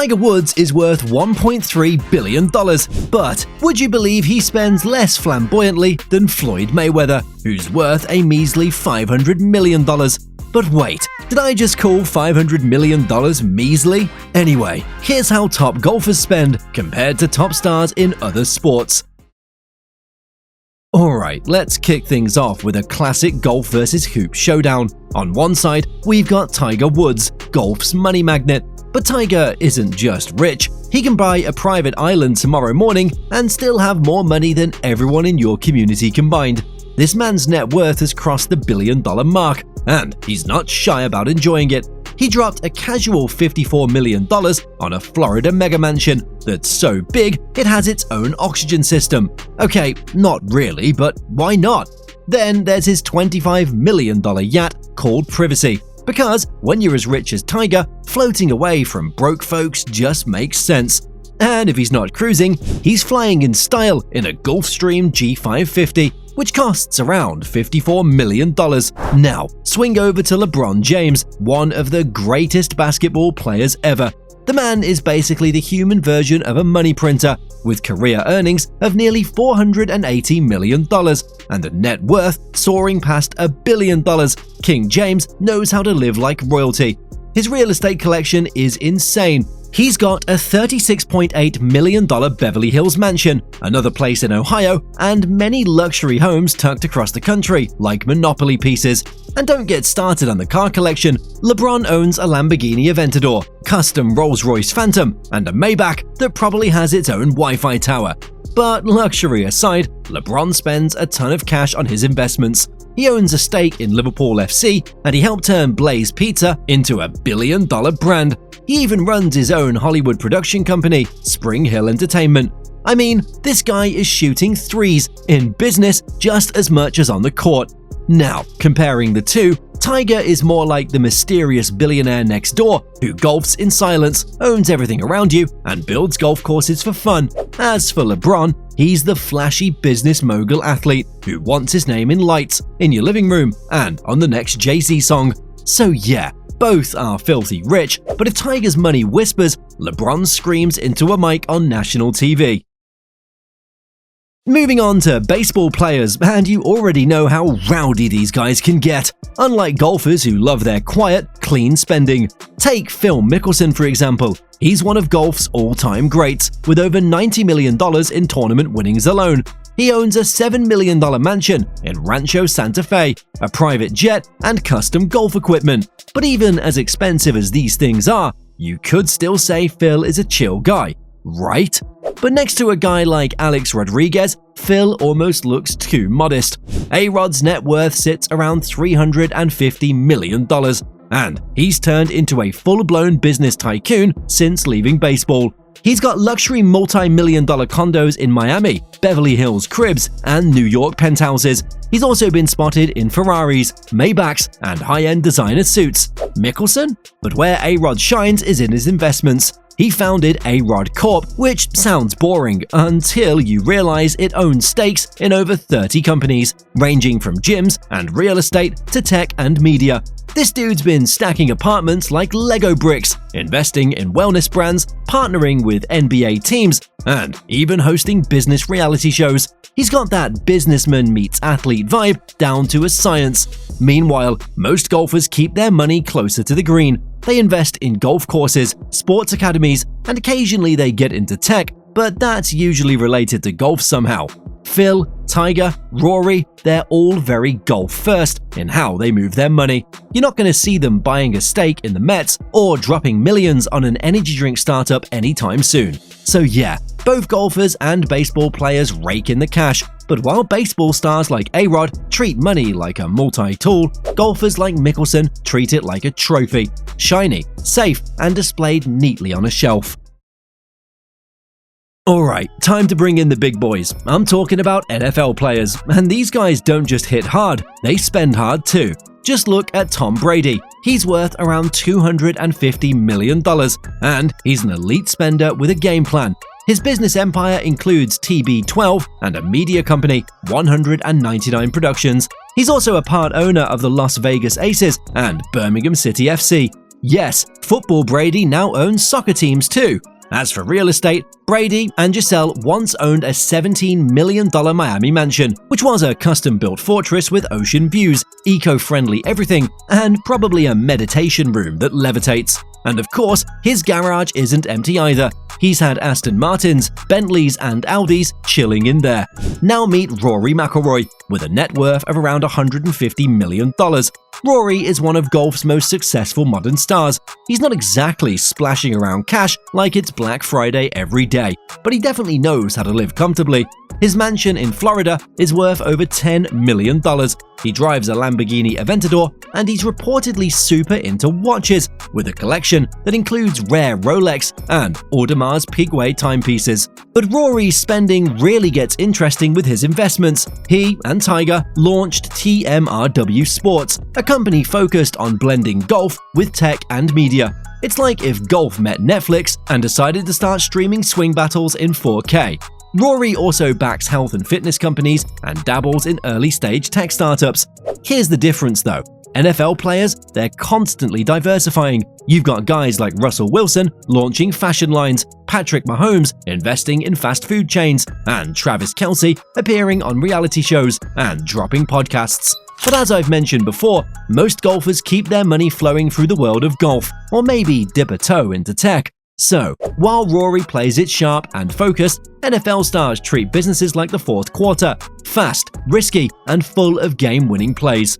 Tiger Woods is worth $1.3 billion, but would you believe he spends less flamboyantly than Floyd Mayweather, who's worth a measly $500 million? But wait, did I just call $500 million measly? Anyway, here's how top golfers spend compared to top stars in other sports. Alright, let's kick things off with a classic golf versus hoop showdown. On one side, we've got Tiger Woods, golf's money magnet. But Tiger isn't just rich, he can buy a private island tomorrow morning and still have more money than everyone in your community combined. This man's net worth has crossed the billion-dollar mark, and he's not shy about enjoying it. He dropped a casual $54 million on a Florida mega mansion that's so big it has its own oxygen system. Okay, not really, but why not? Then there's his $25 million yacht called Privacy. Because when you're as rich as Tiger, floating away from broke folks just makes sense. And if he's not cruising, he's flying in style in a Gulfstream G550, which costs around $54 million. Now, swing over to LeBron James, one of the greatest basketball players ever. The man is basically the human version of a money printer, with career earnings of nearly $480 million and a net worth soaring past $1 billion. King James knows how to live like royalty. His real estate collection is insane. He's got a $36.8 million Beverly Hills mansion, another place in Ohio, and many luxury homes tucked across the country, like Monopoly pieces. And don't get started on the car collection. LeBron owns a Lamborghini Aventador, custom Rolls-Royce Phantom, and a Maybach that probably has its own Wi-Fi tower. But luxury aside, LeBron spends a ton of cash on his investments. He owns a stake in Liverpool FC, and he helped turn Blaze Pizza into $1 billion brand. He even runs his own Hollywood production company, Spring Hill Entertainment. I mean, this guy is shooting threes in business just as much as on the court. Now, comparing the two, Tiger is more like the mysterious billionaire next door who golfs in silence, owns everything around you, and builds golf courses for fun. As for LeBron, he's the flashy business mogul athlete who wants his name in lights, in your living room, and on the next Jay-Z song. So yeah, both are filthy rich, but if Tiger's money whispers, LeBron screams into a mic on national TV. Moving on to baseball players, and you already know how rowdy these guys can get. Unlike golfers who love their quiet, clean spending. Take Phil Mickelson for example. He's one of golf's all-time greats, with over $90 million in tournament winnings alone. He owns a $7 million mansion in Rancho Santa Fe, a private jet, and custom golf equipment. But even as expensive as these things are, you could still say Phil is a chill guy, right? But next to a guy like Alex Rodriguez, Phil almost looks too modest. A-Rod's net worth sits around $350 million, and he's turned into a full-blown business tycoon since leaving baseball. He's got luxury multi-million-dollar condos in Miami, Beverly Hills cribs, and New York penthouses. He's also been spotted in Ferraris, Maybachs, and high-end designer suits. Mickelson? But where A-Rod shines is in his investments. He founded A-Rod Corp, which sounds boring until you realize it owns stakes in over 30 companies, ranging from gyms and real estate to tech and media. This dude's been stacking apartments like Lego bricks, investing in wellness brands, partnering with NBA teams, and even hosting business reality shows. He's got that businessman meets athlete vibe down to a science. Meanwhile, most golfers keep their money closer to the green. They invest in golf courses, sports academies, and occasionally they get into tech, but that's usually related to golf somehow. Phil, Tiger, Rory, they're all very golf first in how they move their money. You're not going to see them buying a stake in the Mets or dropping millions on an energy drink startup anytime soon. So yeah, both golfers and baseball players rake in the cash, but while baseball stars like A-Rod treat money like a multi-tool, golfers like Mickelson treat it like a trophy, shiny, safe, and displayed neatly on a shelf. Alright, time to bring in the big boys. I'm talking about NFL players, and these guys don't just hit hard, they spend hard too. Just look at Tom Brady. He's worth around $250 million, and he's an elite spender with a game plan. His business empire includes TB12 and a media company, 199 Productions. He's also a part owner of the Las Vegas Aces and Birmingham City FC. Yes, Football Brady now owns soccer teams too. As for real estate, Brady and Giselle once owned a $17 million Miami mansion, which was a custom-built fortress with ocean views, eco-friendly everything, and probably a meditation room that levitates. And of course, his garage isn't empty either. He's had Aston Martins, Bentleys, and Audis chilling in there. Now meet Rory McIlroy, with a net worth of around $150 million. Rory is one of golf's most successful modern stars. He's not exactly splashing around cash like it's Black Friday every day, but he definitely knows how to live comfortably. His mansion in Florida is worth over $10 million. He drives a Lamborghini Aventador, and he's reportedly super into watches, with a collection that includes rare Rolex and Audemars Piguet timepieces. But Rory's spending really gets interesting with his investments. He and Tiger launched TMRW Sports, a company focused on blending golf with tech and media. It's like if golf met Netflix and decided to start streaming swing battles in 4K. Rory also backs health and fitness companies and dabbles in early-stage tech startups. Here's the difference though. NFL players, they're constantly diversifying. You've got guys like Russell Wilson launching fashion lines, Patrick Mahomes investing in fast food chains, and Travis Kelce appearing on reality shows and dropping podcasts. But as I've mentioned before, most golfers keep their money flowing through the world of golf, or maybe dip a toe into tech. So, while Rory plays it sharp and focused, NFL stars treat businesses like the fourth quarter, fast, risky, and full of game-winning plays.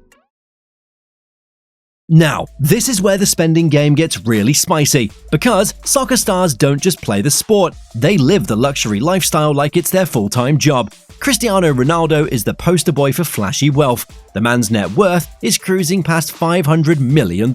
Now, this is where the spending game gets really spicy, because soccer stars don't just play the sport, they live the luxury lifestyle like it's their full-time job. Cristiano Ronaldo is the poster boy for flashy wealth. The man's net worth is cruising past $500 million.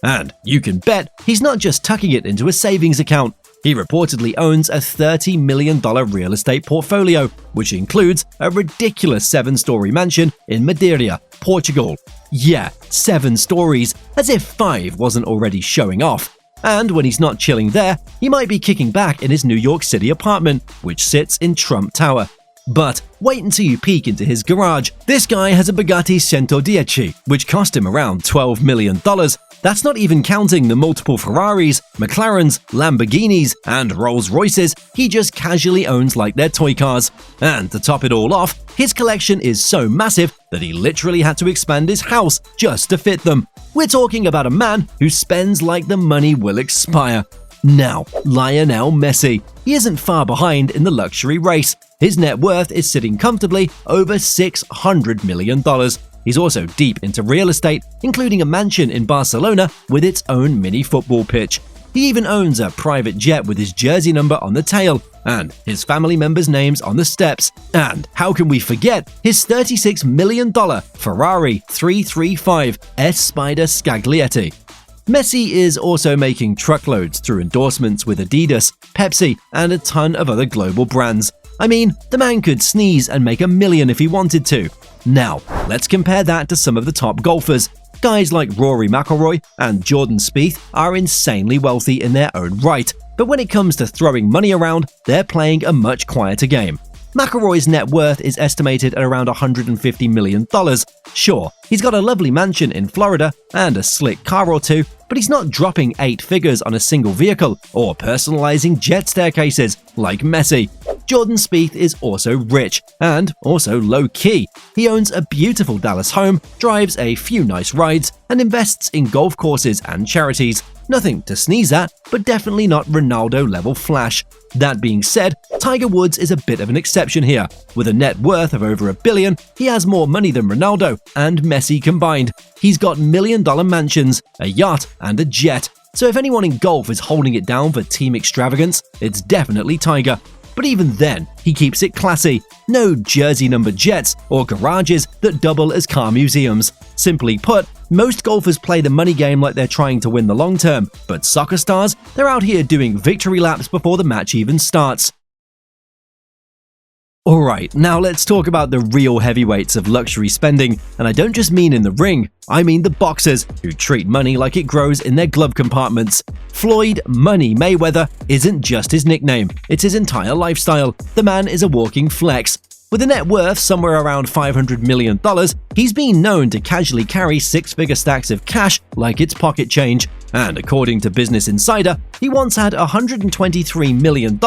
And you can bet he's not just tucking it into a savings account. He reportedly owns a $30 million real estate portfolio, which includes a ridiculous 7-story mansion in Madeira, Portugal. Yeah, 7 stories, as if 5 wasn't already showing off. And when he's not chilling there, he might be kicking back in his New York City apartment, which sits in Trump Tower. But wait until you peek into his garage. This guy has a Bugatti 110, which cost him around $12 million. That's not even counting the multiple Ferraris, McLarens, Lamborghinis, and Rolls-Royces he just casually owns like they're toy cars. And to top it all off, his collection is so massive that he literally had to expand his house just to fit them. We're talking about a man who spends like the money will expire. Now, Lionel Messi. He isn't far behind in the luxury race. His net worth is sitting comfortably over $600 million. He's also deep into real estate, including a mansion in Barcelona with its own mini football pitch. He even owns a private jet with his jersey number on the tail and his family members' names on the steps. And how can we forget his $36 million Ferrari 335 S Spider Scaglietti? Messi is also making truckloads through endorsements with Adidas, Pepsi, and a ton of other global brands. I mean, the man could sneeze and make $1 million if he wanted to. Now, let's compare that to some of the top golfers. Guys like Rory McIlroy and Jordan Spieth are insanely wealthy in their own right, but when it comes to throwing money around, they're playing a much quieter game. McIlroy's net worth is estimated at around $150 million. Sure, he's got a lovely mansion in Florida and a slick car or two, but he's not dropping 8 figures on a single vehicle or personalizing jet staircases like Messi. Jordan Spieth is also rich and also low-key. He owns a beautiful Dallas home, drives a few nice rides, and invests in golf courses and charities. Nothing to sneeze at, but definitely not Ronaldo-level flash. That being said, Tiger Woods is a bit of an exception here. With a net worth of over $1 billion, he has more money than Ronaldo and Messi combined. He's got million-dollar mansions, a yacht, and a jet. So if anyone in golf is holding it down for team extravagance, it's definitely Tiger. But even then, he keeps it classy. No jersey number jets or garages that double as car museums. Simply put, most golfers play the money game like they're trying to win the long term, but soccer stars, they're out here doing victory laps before the match even starts. Alright, now let's talk about the real heavyweights of luxury spending, and I don't just mean in the ring, I mean the boxers who treat money like it grows in their glove compartments. Floyd Money Mayweather isn't just his nickname, it's his entire lifestyle. The man is a walking flex. With a net worth somewhere around $500 million, he's been known to casually carry six-figure stacks of cash like it's pocket change. And according to Business Insider, he once had $123 million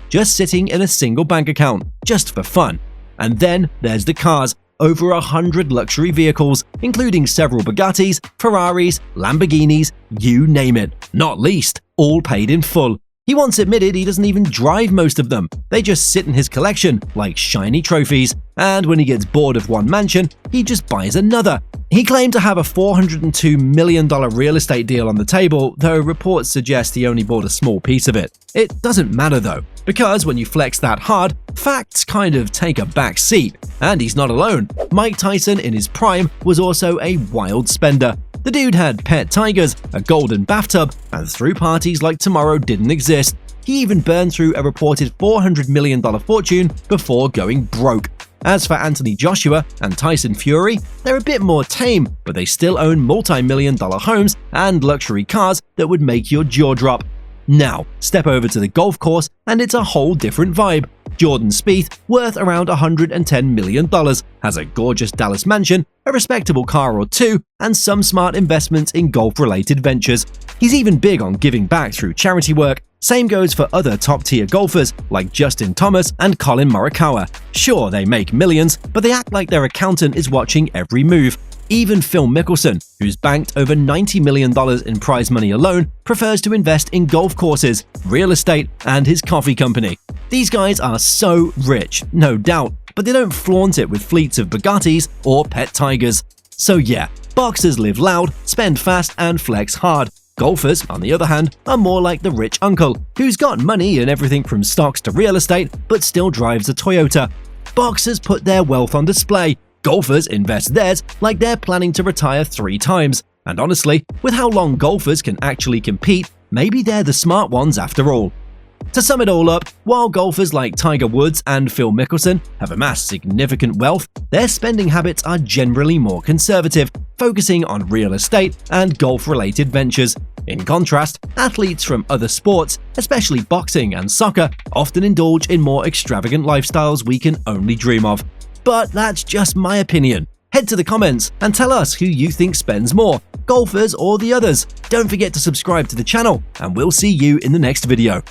just sitting in a single bank account, just for fun. And then there's the cars. Over 100 luxury vehicles, including several Bogeys, Ferraris, Lamborghinis, you name it, not least, all paid in full. He once admitted he doesn't even drive most of them, they just sit in his collection like shiny trophies, and when he gets bored of one mansion, he just buys another. He claimed to have a $402 million real estate deal on the table, though reports suggest he only bought a small piece of it. It doesn't matter though, because when you flex that hard, facts kind of take a back seat. And he's not alone. Mike Tyson in his prime was also a wild spender. The dude had pet tigers, a golden bathtub, and threw parties like tomorrow didn't exist. He even burned through a reported $400 million fortune before going broke. As for Anthony Joshua and Tyson Fury, they're a bit more tame, but they still own multi-million-dollar homes and luxury cars that would make your jaw drop. Now, step over to the golf course and it's a whole different vibe. Jordan Spieth, worth around $110 million, has a gorgeous Dallas mansion, a respectable car or two, and some smart investments in golf-related ventures. He's even big on giving back through charity work. Same goes for other top-tier golfers like Justin Thomas and Colin Morikawa. Sure, they make millions, but they act like their accountant is watching every move. Even Phil Mickelson, who's banked over $90 million in prize money alone, prefers to invest in golf courses, real estate, and his coffee company. These guys are so rich, no doubt, but they don't flaunt it with fleets of Bogeys or pet tigers. So yeah, boxers live loud, spend fast, and flex hard. Golfers, on the other hand, are more like the rich uncle, who's got money in everything from stocks to real estate, but still drives a Toyota. Boxers put their wealth on display. Golfers invest theirs like they're planning to retire 3 times. And honestly, with how long golfers can actually compete, maybe they're the smart ones after all. To sum it all up, while golfers like Tiger Woods and Phil Mickelson have amassed significant wealth, their spending habits are generally more conservative, focusing on real estate and golf-related ventures. In contrast, athletes from other sports, especially boxing and soccer, often indulge in more extravagant lifestyles we can only dream of. But that's just my opinion. Head to the comments and tell us who you think spends more, golfers or the others. Don't forget to subscribe to the channel, and we'll see you in the next video.